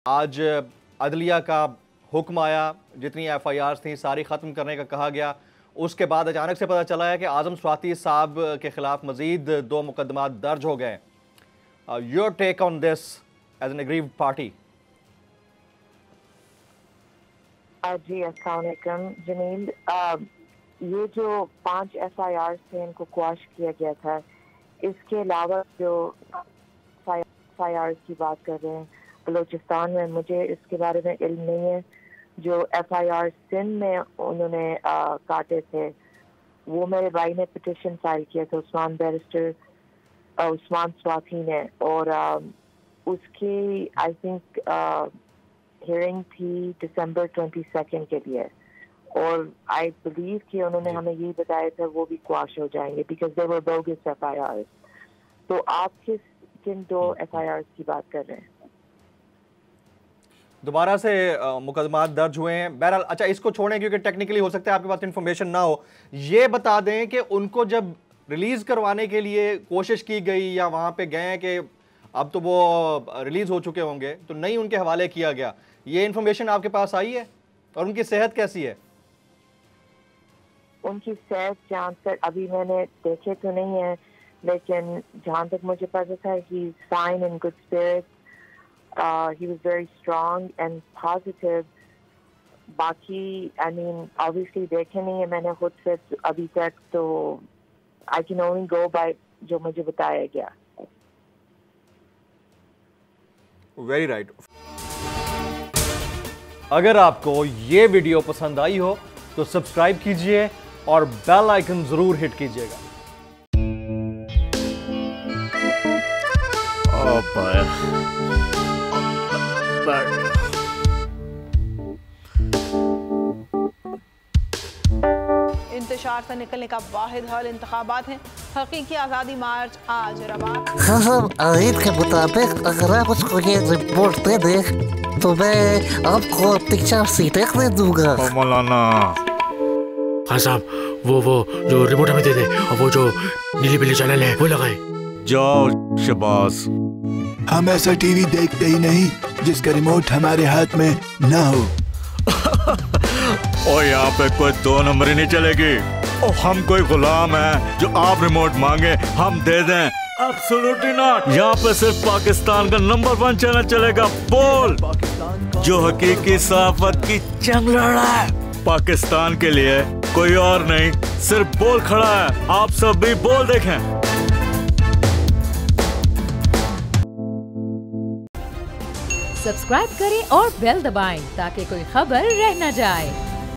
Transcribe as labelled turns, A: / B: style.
A: आज अदलिया का हुक्म आया, जितनी FIRs थी सारी ख़त्म करने का कहा गया। उसके बाद अचानक से पता चला है कि आज़म स्वाति साहब के खिलाफ मजीद 2 मुकदमात दर्ज हो गए। Your take on this as an aggrieved party.
B: जी अस्सलाम वालेकुम जमील, ये जो 5 FIRs थे इनको क्वाश किया गया था। इसके अलावा जो FIRs की बात कर रहे हैं बलूचिस्तान में, मुझे इसके बारे में इल्म नहीं है। जो FIR सिंध में उन्होंने काटे थे, वो मेरे भाई ने पिटिशन फाइल किया था, उस्मान बैरिस्टर उस्मान स्वाति ने, और उसकी आई थिंक हियरिंग थी दिसंबर 22 के लिए, और आई बिलीव कि उन्होंने हमें ये बताया था वो भी क्वाश हो जाएंगे because they were bogus FIRs। तो आप किन 2 FIRs की बात कर रहे हैं?
A: दोबारा से मुकदमात दर्ज हुए हैं। बहरहाल अच्छा, इसको छोड़ें क्योंकि टेक्निकली हो सकता है आपके पास इन्फॉर्मेशन ना हो। ये बता दें कि उनको जब रिलीज़ करवाने के लिए कोशिश की गई या वहाँ पे गए कि अब तो वो रिलीज़ हो चुके होंगे, तो नहीं उनके हवाले किया गया, ये इन्फॉर्मेशन आपके पास आई है? और उनकी सेहत कैसी है?
B: उनकी सेहत जहाँ तक अभी मैंने देखे तो नहीं है, लेकिन जहाँ तक मुझे पता था he is fine in good spirit, he was very strong and positive। बाकी आई मीन ऑब्वियसली देखे नहीं है मैंने खुद से अभी तक, तो I can only go by जो मुझे बताया गया।
A: Very right. अगर आपको ये वीडियो पसंद आई हो तो सब्सक्राइब कीजिए और बेल आइकन जरूर हिट कीजिएगा।
C: इंतशार से निकलने का वाहिद हल इंतखाबात हैं। हकीकी आज़ादी मार्च आज रवा।
D: खबर आयत के मुताबिक अगर आप उसको ये रिपोर्ट दे दे तो मैं आपको 3-4 सीटें दे दूंगा।
E: मौलाना
F: हाँ साहब, वो जो रिपोर्ट हमें दे दे, और वो जो नीली पीली चैनल है वो लगाए।
E: जाओ शबाज।
G: हम ऐसा टीवी देखते ही नहीं जिसका रिमोट हमारे हाथ में ना हो।
E: और यहाँ पे कोई 2 नंबर ही नहीं चलेगी। और हम कोई गुलाम है जो आप रिमोट मांगे हम दे दें? Absolutely not. यहाँ पे सिर्फ पाकिस्तान का नंबर 1 चैनल चलेगा, बोल, जो हकीकी सहाफत की जंग लड़ा है। पाकिस्तान के लिए कोई और नहीं, सिर्फ बोल खड़ा है। आप सब भी बोल देखें।
H: सब्सक्राइब करें और बेल दबाएं ताकि कोई खबर रह न जाए।